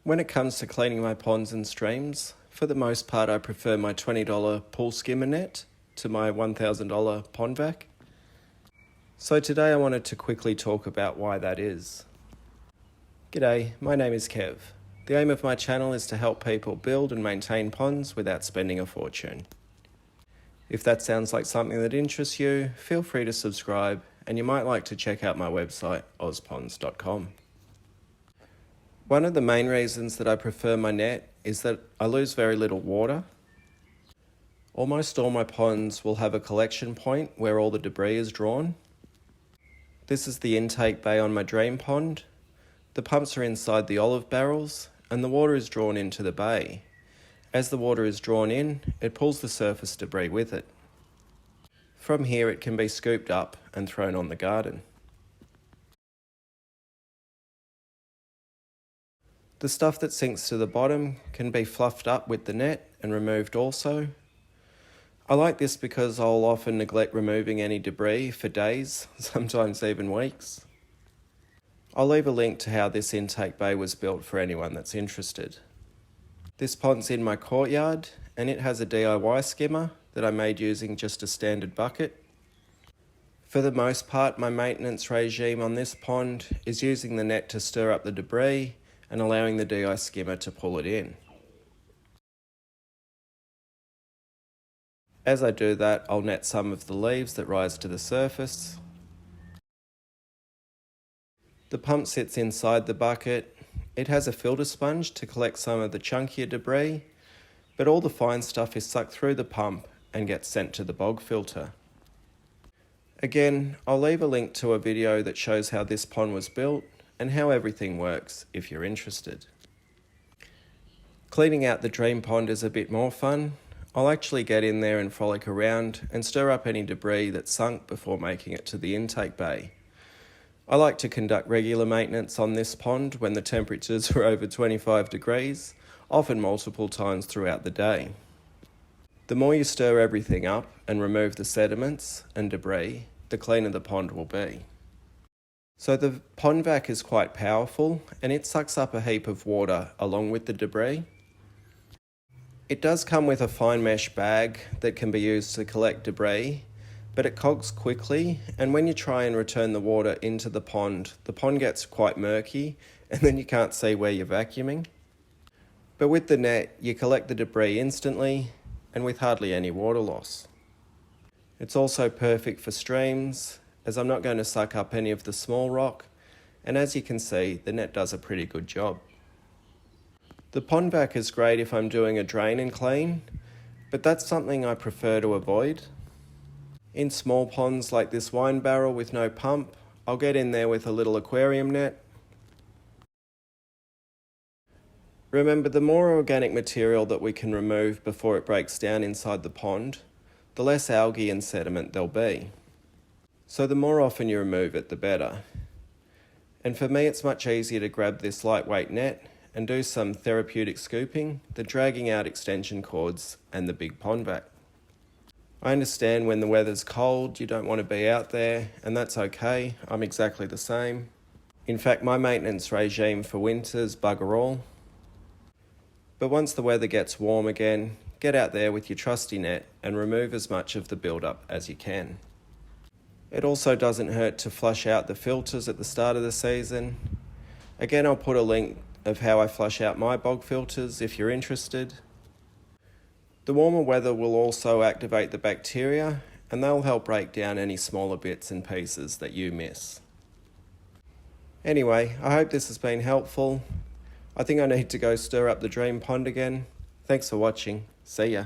When it comes to cleaning my ponds and streams, for the most part I prefer my $20 pool skimmer net to my $1,000 pond vac. So today I wanted to quickly talk about why that is. G'day, my name is Kev. The aim of my channel is to help people build and maintain ponds without spending a fortune. If that sounds like something that interests you, feel free to subscribe, and you might like to check out my website, ozponds.com. One of the main reasons that I prefer my net is that I lose very little water. Almost all my ponds will have a collection point where all the debris is drawn. This is the intake bay on my drain pond. The pumps are inside the olive barrels and the water is drawn into the bay. As the water is drawn in, it pulls the surface debris with it. From here it can be scooped up and thrown on the garden. The stuff that sinks to the bottom can be fluffed up with the net and removed also. I like this because I'll often neglect removing any debris for days, sometimes even weeks. I'll leave a link to how this intake bay was built for anyone that's interested. This pond's in my courtyard and it has a DIY skimmer that I made using just a standard bucket. For the most part, my maintenance regime on this pond is using the net to stir up the debris and allowing the DI skimmer to pull it in. As I do that, I'll net some of the leaves that rise to the surface. The pump sits inside the bucket. It has a filter sponge to collect some of the chunkier debris, but all the fine stuff is sucked through the pump and gets sent to the bog filter. Again, I'll leave a link to a video that shows how this pond was built and how everything works if you're interested. Cleaning out the drain pond is a bit more fun. I'll actually get in there and frolic around and stir up any debris that's sunk before making it to the intake bay. I like to conduct regular maintenance on this pond when the temperatures are over 25 degrees, often multiple times throughout the day. The more you stir everything up and remove the sediments and debris, the cleaner the pond will be. So the pond vac is quite powerful and it sucks up a heap of water along with the debris. It does come with a fine mesh bag that can be used to collect debris, but it cogs quickly, and when you try and return the water into the pond gets quite murky and then you can't see where you're vacuuming. But with the net, you collect the debris instantly and with hardly any water loss. It's also perfect for streams, as I'm not going to suck up any of the small rock, and as you can see, the net does a pretty good job. The pond vac is great if I'm doing a drain and clean, but that's something I prefer to avoid. In small ponds like this wine barrel with no pump, I'll get in there with a little aquarium net. Remember, the more organic material that we can remove before it breaks down inside the pond, the less algae and sediment there'll be. So the more often you remove it, the better. And for me, it's much easier to grab this lightweight net and do some therapeutic scooping than dragging out extension cords and the big pond vac. I understand when the weather's cold, you don't want to be out there, and that's okay. I'm exactly the same. In fact, my maintenance regime for winter's bugger all. But once the weather gets warm again, get out there with your trusty net and remove as much of the build-up as you can. It also doesn't hurt to flush out the filters at the start of the season. Again, I'll put a link of how I flush out my bog filters if you're interested. The warmer weather will also activate the bacteria and they'll help break down any smaller bits and pieces that you miss. Anyway, I hope this has been helpful. I think I need to go stir up the dream pond again. Thanks for watching. See ya.